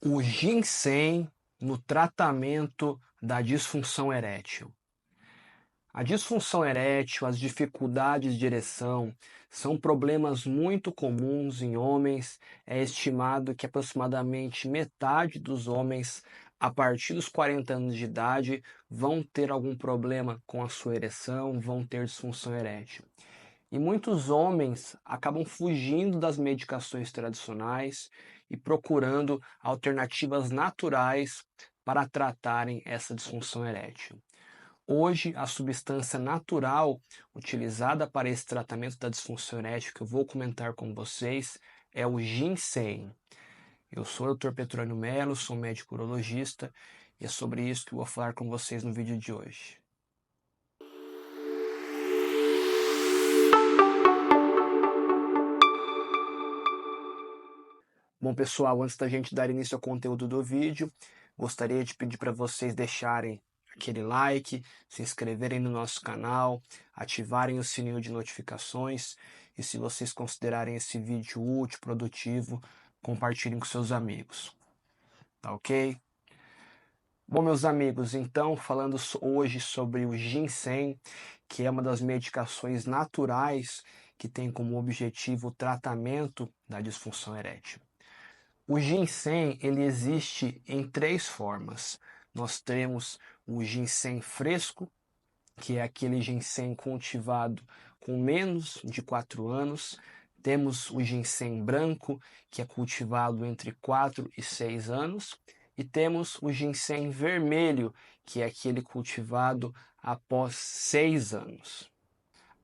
O ginseng no tratamento da disfunção erétil. A disfunção erétil, as dificuldades de ereção, são problemas muito comuns em homens. É estimado que aproximadamente metade dos homens, a partir dos 40 anos de idade, vão ter algum problema com a sua ereção, vão ter disfunção erétil. E muitos homens acabam fugindo das medicações tradicionais e procurando alternativas naturais para tratarem essa disfunção erétil. Hoje, a substância natural utilizada para esse tratamento da disfunção erétil que eu vou comentar com vocês é o ginseng. Eu sou o Dr. Petrônio Melo, sou médico urologista e é sobre isso que eu vou falar com vocês no vídeo de hoje. Bom, pessoal, antes da gente dar início ao conteúdo do vídeo, gostaria de pedir para vocês deixarem aquele like, se inscreverem no nosso canal, ativarem o sininho de notificações e, se vocês considerarem esse vídeo útil, produtivo, compartilhem com seus amigos. Tá ok? Bom, meus amigos, então, falando hoje sobre o ginseng, que é uma das medicações naturais que tem como objetivo o tratamento da disfunção erétil. O ginseng ele existe em três formas. Nós temos o ginseng fresco, que é aquele ginseng cultivado com menos de 4 anos. Temos o ginseng branco, que é cultivado entre 4 e 6 anos. E temos o ginseng vermelho, que é aquele cultivado após 6 anos.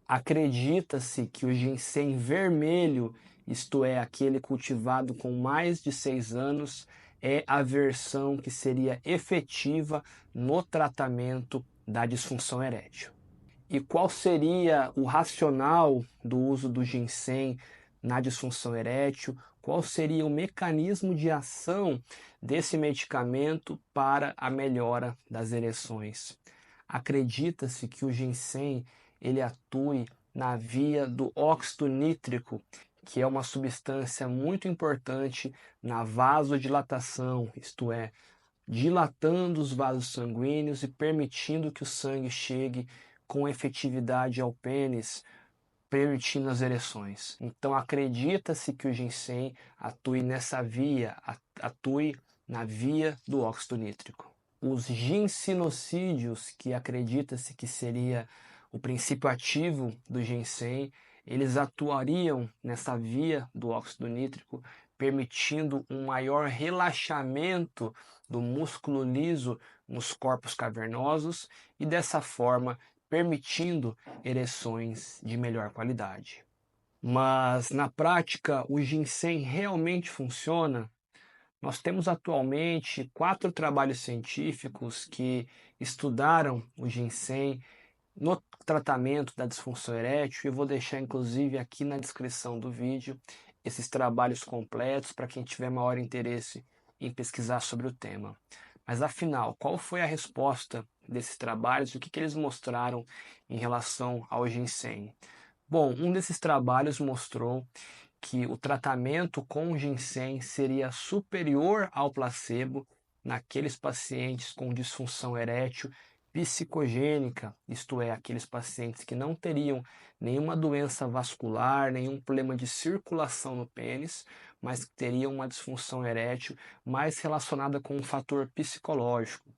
Acredita-se que o ginseng vermelho, isto é, aquele cultivado com mais de 6 anos, é a versão que seria efetiva no tratamento da disfunção erétil. E qual seria o racional do uso do ginseng na disfunção erétil? Qual seria o mecanismo de ação desse medicamento para a melhora das ereções? Acredita-se que o ginseng ele atue na via do óxido nítrico, que é uma substância muito importante na vasodilatação, isto é, dilatando os vasos sanguíneos e permitindo que o sangue chegue com efetividade ao pênis, permitindo as ereções. Então acredita-se que o ginseng atue nessa via, atue na via do óxido nítrico. Os ginsinocídios, que acredita-se que seria o princípio ativo do ginseng, eles atuariam nessa via do óxido nítrico, permitindo um maior relaxamento do músculo liso nos corpos cavernosos e dessa forma permitindo ereções de melhor qualidade. Mas na prática, o ginseng realmente funciona? Nós temos atualmente 4 trabalhos científicos que estudaram o ginseng no tratamento da disfunção erétil. Eu vou deixar inclusive aqui na descrição do vídeo esses trabalhos completos para quem tiver maior interesse em pesquisar sobre o tema. Mas afinal, qual foi a resposta desses trabalhos e o que eles mostraram em relação ao ginseng? Bom, um desses trabalhos mostrou que o tratamento com ginseng seria superior ao placebo naqueles pacientes com disfunção erétil psicogênica, isto é, aqueles pacientes que não teriam nenhuma doença vascular, nenhum problema de circulação no pênis, mas que teriam uma disfunção erétil mais relacionada com um fator psicológico.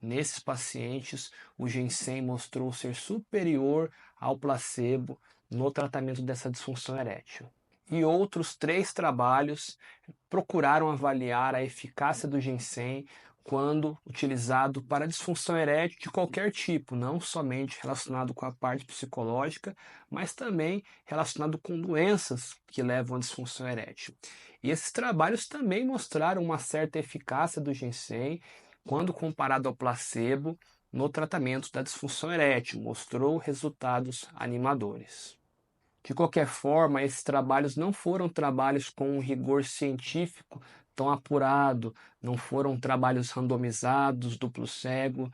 Nesses pacientes, o ginseng mostrou ser superior ao placebo no tratamento dessa disfunção erétil. E outros 3 trabalhos procuraram avaliar a eficácia do ginseng quando utilizado para disfunção erétil de qualquer tipo, não somente relacionado com a parte psicológica, mas também relacionado com doenças que levam à disfunção erétil. E esses trabalhos também mostraram uma certa eficácia do ginseng quando comparado ao placebo no tratamento da disfunção erétil, mostrou resultados animadores. De qualquer forma, esses trabalhos não foram trabalhos com um rigor científico tão apurado, não foram trabalhos randomizados, duplo cego,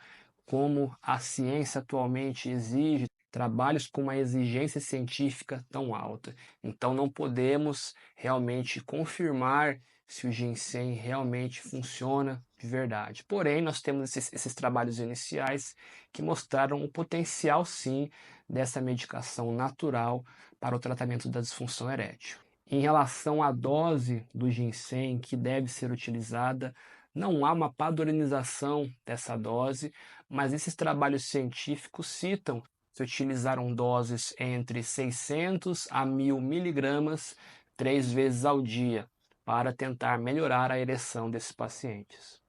como a ciência atualmente exige. trabalhos com uma exigência científica tão alta. Então não podemos realmente confirmar se o ginseng realmente funciona de verdade. Porém, nós temos esses trabalhos iniciais que mostraram o potencial, sim, dessa medicação natural para o tratamento da disfunção erétil. Em relação à dose do ginseng que deve ser utilizada, não há uma padronização dessa dose, mas esses trabalhos científicos citam se utilizaram doses entre 600 a 1000 miligramas 3 vezes ao dia para tentar melhorar a ereção desses pacientes.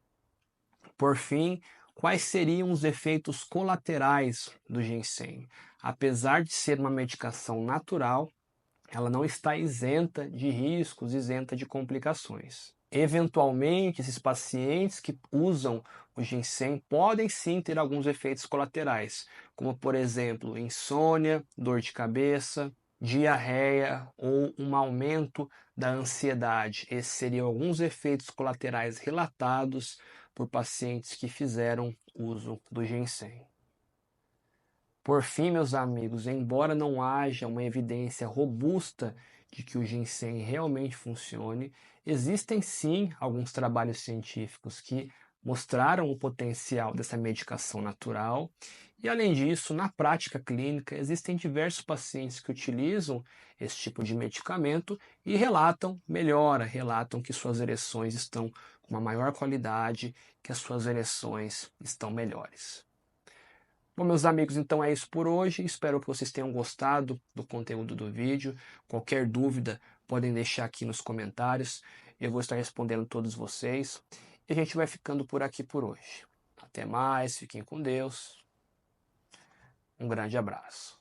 Por fim, quais seriam os efeitos colaterais do ginseng? Apesar de ser uma medicação natural, ela não está isenta de riscos, isenta de complicações. Eventualmente, esses pacientes que usam o ginseng podem sim ter alguns efeitos colaterais, como por exemplo, insônia, dor de cabeça, diarreia ou um aumento da ansiedade. Esses seriam alguns efeitos colaterais relatados por pacientes que fizeram uso do ginseng. Por fim, meus amigos, embora não haja uma evidência robusta de que o ginseng realmente funcione, existem sim alguns trabalhos científicos que mostraram o potencial dessa medicação natural. E além disso, na prática clínica, existem diversos pacientes que utilizam esse tipo de medicamento e relatam melhora, relatam que suas ereções estão com uma maior qualidade, que as suas ereções estão melhores. Bom, meus amigos, então é isso por hoje. Espero que vocês tenham gostado do conteúdo do vídeo. Qualquer dúvida, podem deixar aqui nos comentários. Eu vou estar respondendo todos vocês. E a gente vai ficando por aqui por hoje. Até mais, fiquem com Deus. Um grande abraço.